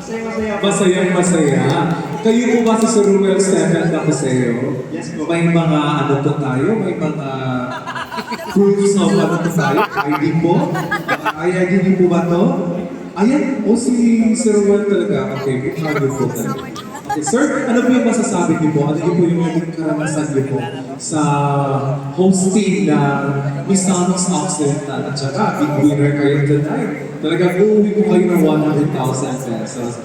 Masayang masaya. Kayo po ba si Sir Ruel Stephen Tapaseo? Yes po. May mga ano po tayo? May mga proofs of ano po tayo? ID po? Ay, ID niyo po ba to? Ayan, o si Sir Ruel talaga. Okay, ano po talaga. Okay, sir, ano po yung masasabi niyo po? Ano po yung naging karanasan niyo po sa hosting ng Miss Thomas Occidental at saka big winner kayo tonight? Talagang uuwi po kayo ng 100,000 pesos.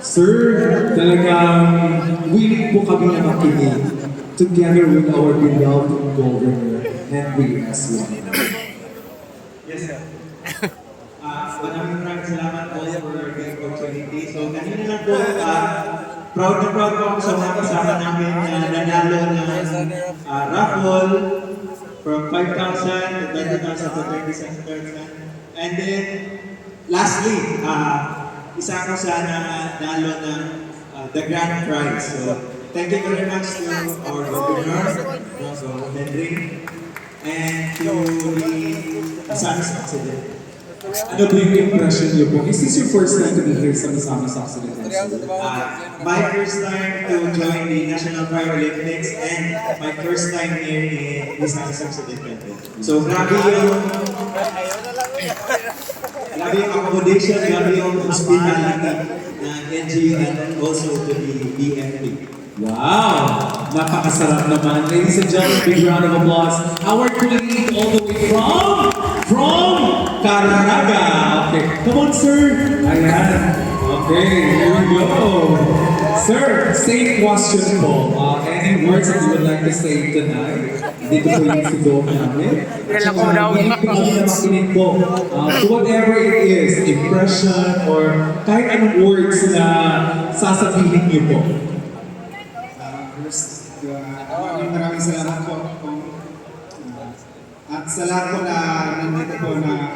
Sir, talagang willing po kami na makinig together with our beloved Governor Henry S. Juan. Yes, sir. Maraming salamat po for the opportunity. So, kanina lang po, proud na proud po ako sa mga kasama namin na nanalo ng raffle from 5,000 to 20,000 to 37,000. And then, lastly, isa ako sa nanalo ng the grand prize. So, thank you very much to our governor, Henry, and to the Misamis Occidental. Ano ba yung impression niyo po? Is this your first time to be here sa Misamis Occidental? My first time to join the National Paralympics and my first time here in Misamis Occidental. So, grabe yung accommodation, grabe yung hospitality ng NGU and also to the BFP. Wow! Napakasarap naman. Ladies and gentlemen, big round of applause. Our colleague all the way from Caraga. Okay, come on, sir. Ayan. Okay, here we go. Sir, same question po. Any words that you would like to say tonight? Dito po yung sigaw namin. At saka, hindi po kami na makinig po. To whatever it is, impression or kahit anong words na sasabihin niyo po. Maraming salamat po. At sa lahat po na nandito po na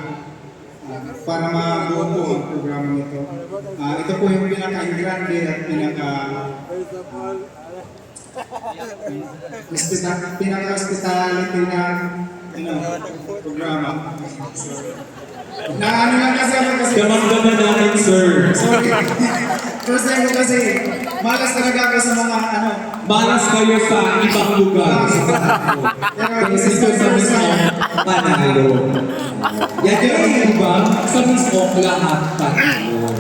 para mabuo po ang programa nito. Ito po yung pinaka-grande at pinaka-hospitality na programa. Na ano lang kasi ako kasi... Gaman-gaman natin, sir. Sorry. First time ko kasi, malas talaga ako sa mga ano. Malas kayo sa ibang lugar. Pero Dito sa mismo, panalo. Yan yung iba, sa mismo, lahat panalo.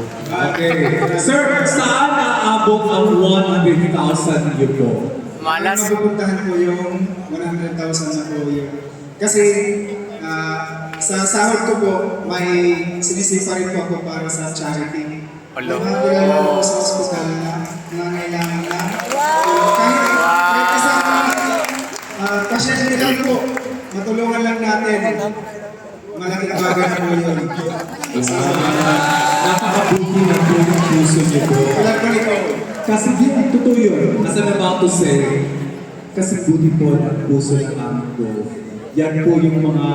Okay. Sir, saan naabot ang 100,000 niyo po? malas. Mapupuntahan po yung 100,000 na po yun. Kasi sa sahod ko po, may sinisipa rin po ako para sa charity. Hello. Mga kilala po sa hospital na nangangailangan na. Kahit kasama, pasyente lang po, matulungan lang natin. Malaking bagay na po yun. Nakakabuti na po yung puso niyo po. Wala pa rin po. Kasi yun, totoo yun. As I'm about to say, kasi buti po ang puso ng aming ko. Yan po yung mga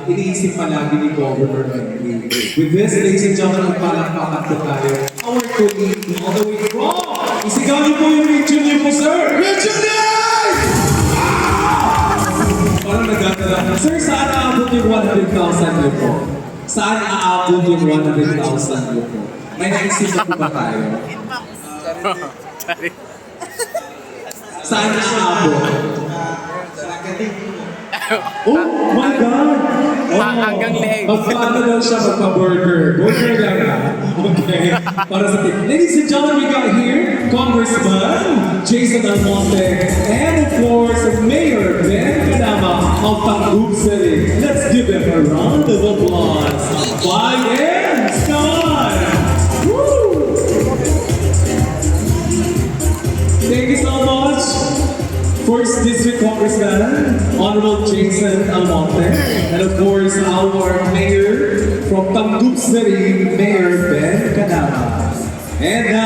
iniisip palagi ni Governor Henry. With this, ladies and gentlemen, palakpakan po tayo. Our colleague, all the way from, isigaw niyo po yung region niyo po, sir! Region Night! Parang nagdadala. Sir, saan aabot yung 100,000 niyo po? Saan aabot yung 100,000 niyo po? May naisip na po ba tayo? Saan aabot? Sa academy po. Oh my God! Oh, Hanggang leeg. Magpaano daw siya magpa-burger? Burger lang ha? Okay. Para sa tip. Ladies and gentlemen, we got here Congressman Jason Almonte and of course Mayor Ben Kadama of Tangub City. Let's give them a round of applause. Bye and Sky! Woo! Thank you so much. First District Congressman, Honorable Jason Almonte, and of course our Mayor from Tangub City, Mayor Ben Kadama. And now